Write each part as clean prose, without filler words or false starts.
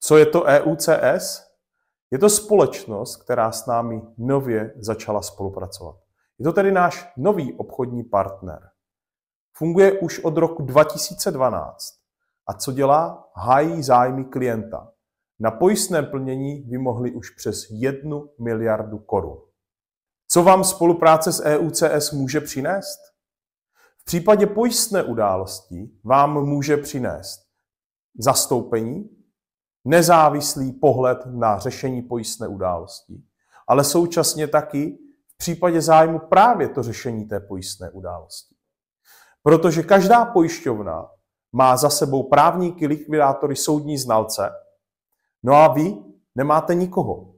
Co je to EUCS? Je to společnost, která s námi nově začala spolupracovat. Je to tedy náš nový obchodní partner. Funguje už od roku 2012. A co dělá? Hájí zájmy klienta. Na pojistném plnění vymohli už přes 1 miliardu korun. Co vám spolupráce s EUCS může přinést? V případě pojistné události vám může přinést zastoupení, nezávislý pohled na řešení pojistné události, ale současně taky v případě zájmu právě to řešení té pojistné události. Protože každá pojišťovna má za sebou právníky, likvidátory, soudní znalce, no a vy nemáte nikoho,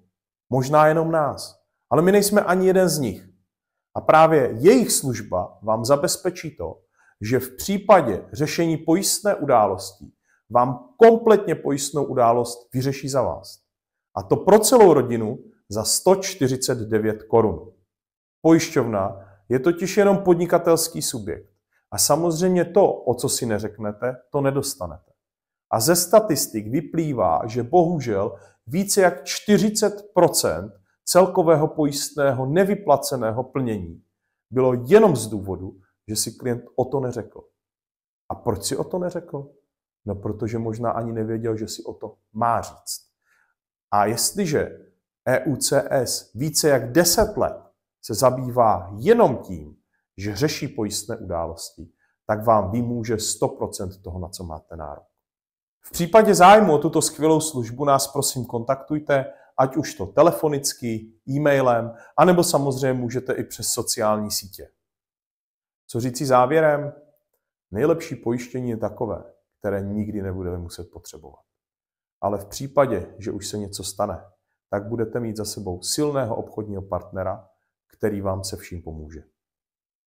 možná jenom nás, ale my nejsme ani jeden z nich. A právě jejich služba vám zabezpečí to, že v případě řešení pojistné události vám kompletně pojistnou událost vyřeší za vás. A to pro celou rodinu za 149 korun. Pojišťovna je totiž jenom podnikatelský subjekt. A samozřejmě to, o co si neřeknete, to nedostanete. A ze statistik vyplývá, že bohužel více jak 40% celkového pojistného nevyplaceného plnění bylo jenom z důvodu, že si klient o to neřekl. A proč si o to neřekl? No, protože možná ani nevěděl, že si o to má říct. A jestliže EUCS více jak 10 let se zabývá jenom tím, že řeší pojistné události, tak vám vymůže 100% toho, na co máte nárok. V případě zájmu o tuto skvělou službu nás prosím kontaktujte, ať už to telefonicky, e-mailem, anebo samozřejmě můžete i přes sociální sítě. Co říci závěrem? Nejlepší pojištění je takové, které nikdy nebudete muset potřebovat. Ale v případě, že už se něco stane, tak budete mít za sebou silného obchodního partnera, který vám se vším pomůže.